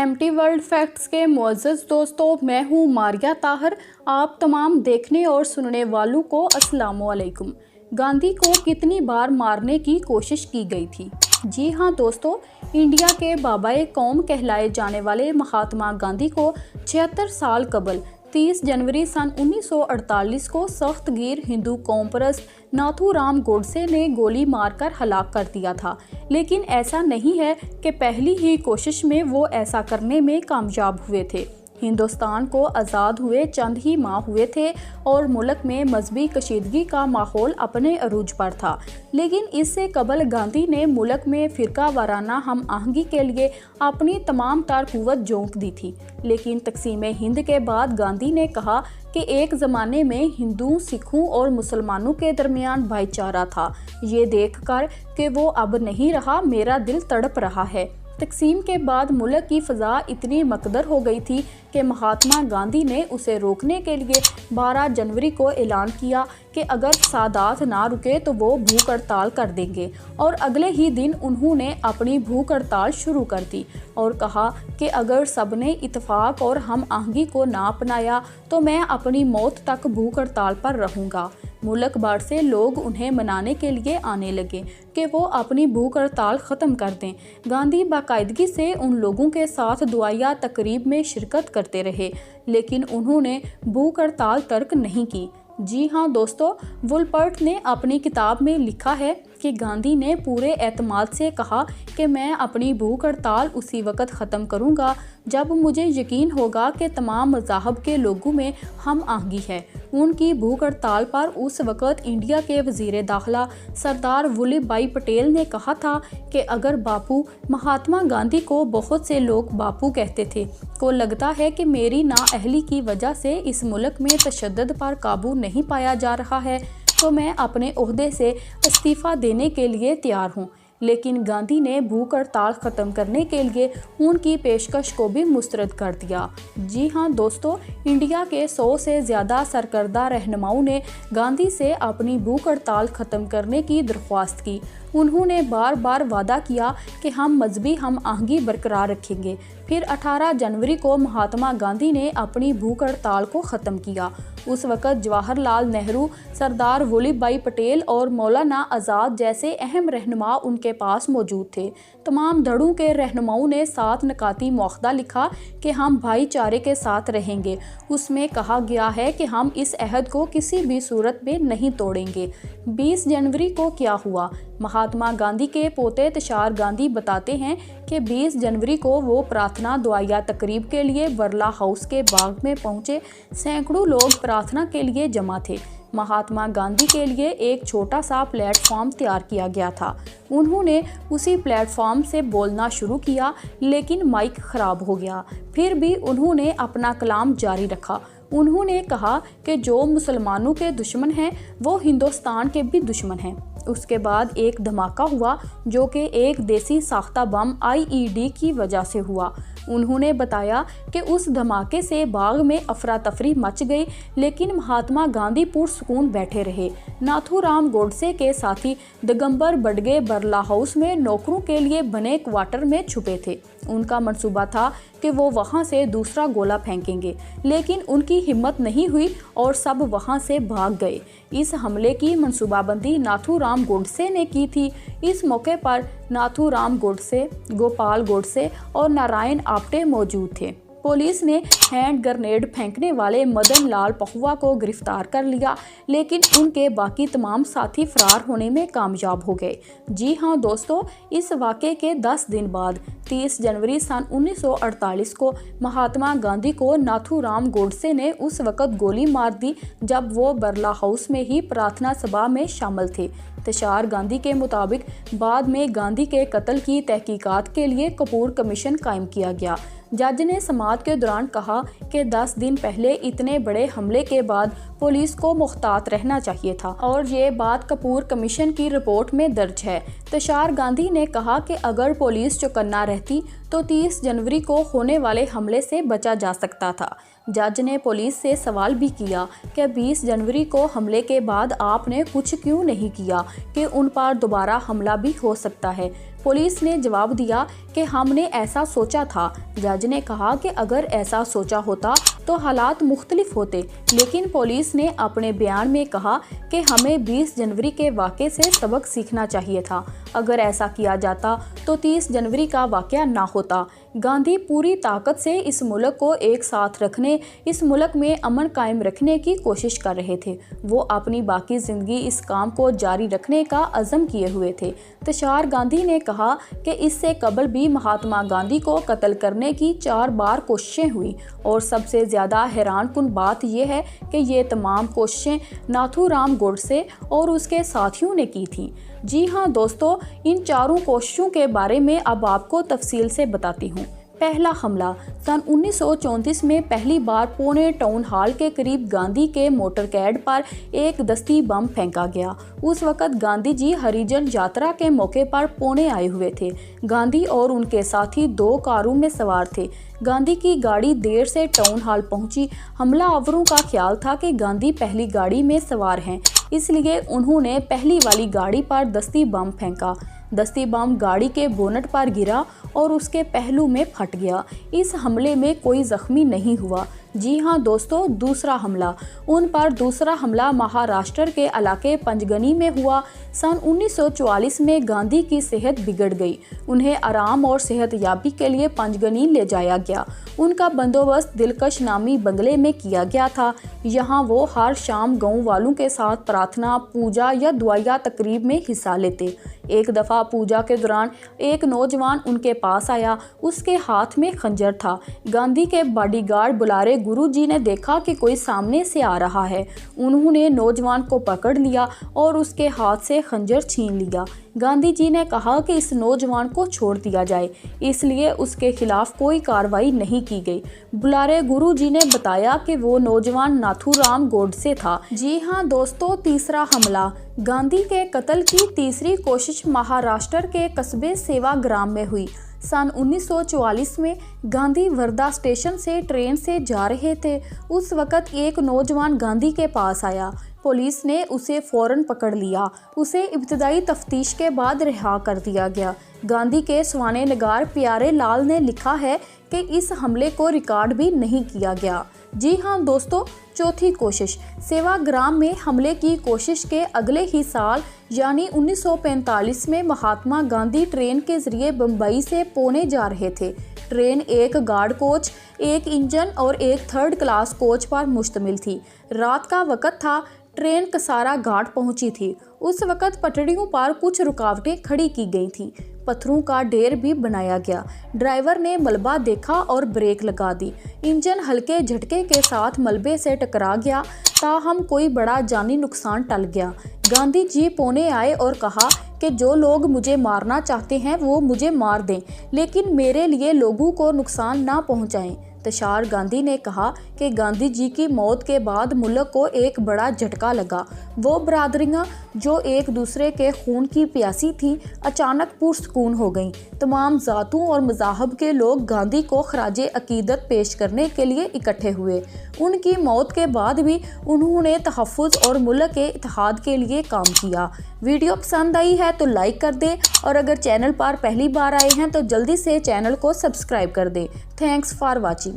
Empty world facts के मुअज़्ज़ज़ दोस्तों, मैं हूँ मारिया ताहर। आप तमाम देखने और सुनने वालों को अस्सलामु अलैकुम। गांधी को कितनी बार मारने की कोशिश की गई थी? जी हाँ दोस्तों, इंडिया के बाबाए कौम कहलाए जाने वाले महात्मा गांधी को 76 साल कबल 30 जनवरी सन 1948 को सख्तगीर हिंदू कौम परस्त नाथूराम गोडसे ने गोली मारकर हलाक कर दिया था। लेकिन ऐसा नहीं है कि पहली ही कोशिश में वो ऐसा करने में कामयाब हुए थे। हिंदुस्तान को आज़ाद हुए चंद ही माह हुए थे और मुल्क में मजहबी कशीदगी का माहौल अपने अरूज पर था। लेकिन इससे कबल गांधी ने मुल्क में फ़िरका वाराना हम आहंगी के लिए अपनी तमाम तार कुव्वत झोंक दी थी। लेकिन तकसीम हिंद के बाद गांधी ने कहा कि एक ज़माने में हिंदुओं, सिखों और मुसलमानों के दरमियान भाईचारा था। ये देखकर कि वो अब नहीं रहा, मेरा दिल तड़प रहा है। तकसीम के बाद मुल्क की फ़ज़ा इतनी मकदर हो गई थी कि महात्मा गांधी ने उसे रोकने के लिए 12 जनवरी को ऐलान किया कि अगर फसादात ना रुके तो वो भूख हड़ताल कर देंगे। और अगले ही दिन उन्होंने अपनी भूख हड़ताल शुरू कर दी और कहा कि अगर सबने इत्तेफाक और हम आहंगी को ना अपनाया तो मैं अपनी मौत तक भूख हड़ताल पर रहूँगा। मुल्क भर से लोग उन्हें मनाने के लिए आने लगे कि वो अपनी भूख हड़ताल ख़त्म कर दें। गांधी बाकायदगी से उन लोगों के साथ दुआया तकरीब में शिरकत करते रहे, लेकिन उन्होंने भूख हड़ताल तर्क नहीं की। जी हाँ दोस्तों, वुलपर्ट ने अपनी किताब में लिखा है कि गांधी ने पूरे एतमाद से कहा कि मैं अपनी भूख हड़ताल उसी वक्त ख़त्म करूँगा जब मुझे यकीन होगा कि तमाम मज़ाहब के लोगों में हम आहंगी है। उनकी भूख हड़ताल पर उस वक़्त इंडिया के वज़ीर दाखिला सरदार वल्लभ भाई पटेल ने कहा था कि अगर बापू, महात्मा गांधी को बहुत से लोग बापू कहते थे, को लगता है कि मेरी नाअहली की वजह से इस मुल्क में तशद्दुद पर काबू नहीं पाया जा रहा है तो मैं अपने ओहदे से इस्तीफ़ा देने के लिए तैयार हूँ। लेकिन गांधी ने भूख हड़ताल ख़त्म करने के लिए उनकी पेशकश को भी मुस्तरद कर दिया। जी हाँ दोस्तों, इंडिया के 100 से ज़्यादा सरकर्दा रहनुमाओं ने गांधी से अपनी भूख हड़ताल ख़त्म करने की दरख्वास्त की। उन्होंने बार बार वादा किया कि हम मजहबी हम आहंगी बरकरार रखेंगे। फिर 18 जनवरी को महात्मा गांधी ने अपनी भूख हड़ताल को ख़त्म किया। उस वक़्त जवाहरलाल नेहरू, सरदार वल्लभ भाई पटेल और मौलाना आज़ाद जैसे अहम रहनुमा उनके पास मौजूद थे। तमाम धड़ों के रहनुमाओं ने 7 नकाती मुआहदा लिखा कि हम भाईचारे के साथ रहेंगे। उसमें कहा गया है कि हम इस अहद को किसी भी सूरत में नहीं तोड़ेंगे। 20 जनवरी को क्या हुआ? महात्मा गांधी के पोते तुषार गांधी बताते हैं कि 20 जनवरी को वो प्रार्थना दुआया तकरीब के लिए बरला हाउस के बाग में पहुंचे। सैकड़ों लोग प्रार्थना के लिए जमा थे। महात्मा गांधी के लिए एक छोटा सा प्लेटफॉर्म तैयार किया गया था। उन्होंने उसी प्लेटफॉर्म से बोलना शुरू किया, लेकिन माइक ख़राब हो गया। फिर भी उन्होंने अपना कलाम जारी रखा। उन्होंने कहा कि जो मुसलमानों के दुश्मन हैं वो हिंदुस्तान के भी दुश्मन हैं। उसके बाद एक धमाका हुआ जो कि एक देसी साख्ता बम IED की वजह से हुआ। उन्होंने बताया कि उस धमाके से बाग में अफरा तफरी मच गई, लेकिन महात्मा गांधी पुरसुकून बैठे रहे। नाथूराम गोडसे के साथी दिगंबर बडगे बरला हाउस में नौकरों के लिए बने क्वार्टर में छुपे थे। उनका मंसूबा था कि वो वहां से दूसरा गोला फेंकेंगे, लेकिन उनकी हिम्मत नहीं हुई और सब वहां से भाग गए। इस हमले की मंसूबाबंदी नाथूराम गोडसे ने की थी। इस मौके पर नाथूराम गोडसे, गोपाल गोडसे और नारायण आप्टे मौजूद थे। पुलिस ने हैंड ग्रेनेड फेंकने वाले मदन लाल पहुआ को गिरफ्तार कर लिया, लेकिन उनके बाकी तमाम साथी फरार होने में कामयाब हो गए। जी हाँ दोस्तों, इस वाक़े के 10 दिन बाद 30 जनवरी सन 1948 को महात्मा गांधी को नाथूराम गोडसे ने उस वक़्त गोली मार दी जब वो बरला हाउस में ही प्रार्थना सभा में शामिल थे। तुषार गांधी के मुताबिक बाद में गांधी के कत्ल की तहकीकात के लिए कपूर कमीशन कायम किया गया। जज ने समाअत के दौरान कहा कि 10 दिन पहले इतने बड़े हमले के बाद पुलिस को मुख्तात रहना चाहिए था और ये बात कपूर कमीशन की रिपोर्ट में दर्ज है। तुषार गांधी ने कहा कि अगर पुलिस चौकन्ना रहती तो 30 जनवरी को होने वाले हमले से बचा जा सकता था। जज ने पुलिस से सवाल भी किया कि 20 जनवरी को हमले के बाद आपने कुछ क्यों नहीं किया कि उन पर दोबारा हमला भी हो सकता है। पुलिस ने जवाब दिया कि हमने ऐसा सोचा था। जज ने कहा कि अगर ऐसा सोचा होता तो हालात मुख्तलिफ होते, लेकिन पुलिस ने अपने बयान में कहा कि हमें 20 जनवरी के वाक़े से सबक सीखना चाहिए था। अगर ऐसा किया जाता तो 30 जनवरी का वाक़या ना होता। गांधी पूरी ताकत से इस मुल्क को एक साथ रखने, इस मुल्क में अमन कायम रखने की कोशिश कर रहे थे। वो अपनी बाकी ज़िंदगी इस काम को जारी रखने का अज़म किए हुए थे। तुषार गांधी ने कहा कि इससे कबल भी महात्मा गांधी को कत्ल करने की 4 बार कोशिशें हुई और सबसे ज़्यादा हैरानकुन बात यह है कि ये तमाम कोशिशें नाथूराम गोडसे और उसके साथियों ने की थी। जी हाँ दोस्तों, इन चारों कोशिशों के बारे में अब आपको तफसील से बताती हूँ। पहला हमला सन 1934 में पहली बार पुणे टाउन हॉल के करीब गांधी के मोटरकैड पर एक दस्ती बम फेंका गया। उस वक़्त गांधी जी हरिजन यात्रा के मौके पर पुणे आए हुए थे। गांधी और उनके साथी 2 कारों में सवार थे। गांधी की गाड़ी देर से टाउन हॉल पहुंची। हमलावरों का ख्याल था कि गांधी पहली गाड़ी में सवार हैं, इसलिए उन्होंने पहली वाली गाड़ी पर दस्ती बम फेंका। दस्ती बम गाड़ी के बोनट पर गिरा और उसके पहलू में फट गया। इस हमले में कोई जख्मी नहीं हुआ। जी हाँ दोस्तों, दूसरा हमला उन पर दूसरा हमला महाराष्ट्र के इलाके पंचगनी में हुआ। सन 1944 में गांधी की सेहत बिगड़ गई। उन्हें आराम और सेहतयाबी के लिए पंचगनी ले जाया गया। उनका बंदोबस्त दिलकश नामी बंगले में किया गया था। यहाँ वो हर शाम गाँव वालों के साथ प्रार्थना, पूजा या दुआया तकरीब में हिस्सा लेते। एक दफ़ा पूजा के दौरान एक नौजवान उनके पास आया। उसके हाथ में खंजर था। गांधी के बॉडीगार्ड बुलारे गुरुजी ने देखा कि कोई सामने से आ रहा है। उन्होंने नौजवान को पकड़ लिया और उसके हाथ से खंजर छीन लिया। गांधी जी ने कहा कि इस नौजवान को छोड़ दिया जाए, इसलिए उसके खिलाफ कोई कार्रवाई नहीं की गई। बुलारे गुरुजी ने बताया कि वो नौजवान नाथूराम गोडसे था। जी हाँ दोस्तों, तीसरा हमला गांधी के कत्ल की तीसरी कोशिश महाराष्ट्र के कस्बे सेवाग्राम में हुई। सन 1944 में गांधी वर्धा स्टेशन से ट्रेन से जा रहे थे। उस वक़्त एक नौजवान गांधी के पास आया। पुलिस ने उसे फ़ौरन पकड़ लिया। उसे इब्तदाई तफ्तीश के बाद रिहा कर दिया गया। गांधी के स्वाने नगार प्यारे लाल ने लिखा है कि इस हमले को रिकॉर्ड भी नहीं किया गया। जी हाँ दोस्तों, चौथी कोशिश सेवाग्राम में हमले की कोशिश के अगले ही साल यानी 1945 में महात्मा गांधी ट्रेन के जरिए बम्बई से पुणे जा रहे थे। ट्रेन एक गार्ड कोच, एक इंजन और एक 3rd क्लास कोच पर मुश्तमिल थी। रात का वक़्त था। ट्रेन कसारा घाट पहुंची थी। उस वक़्त पटरियों पर कुछ रुकावटें खड़ी की गई थीं। पत्थरों का ढेर भी बनाया गया। ड्राइवर ने मलबा देखा और ब्रेक लगा दी। इंजन हल्के झटके के साथ मलबे से टकरा गया, ताहम कोई बड़ा जानी नुकसान टल गया। गांधी जी पुणे आए और कहा कि जो लोग मुझे मारना चाहते हैं वो मुझे मार दें, लेकिन मेरे लिए लोगों को नुकसान ना पहुंचाएं। तुषार गांधी ने कहा कि गांधी जी की मौत के बाद मुल्क को एक बड़ा झटका लगा। वो बरादरियां जो एक दूसरे के खून की प्यासी थीं, अचानक पुरसकून हो गईं। तमाम ज़ातों और मज़ाहब के लोग गांधी को खराजे अकीदत पेश करने के लिए इकट्ठे हुए। उनकी मौत के बाद भी उन्होंने तहफ़्फ़ुज़ और मुल्क के इत्तेहाद के लिए काम किया। वीडियो पसंद आई है तो लाइक कर दें और अगर चैनल पर पहली बार आए हैं तो जल्दी से चैनल को सब्सक्राइब कर दें। Thanks for watching.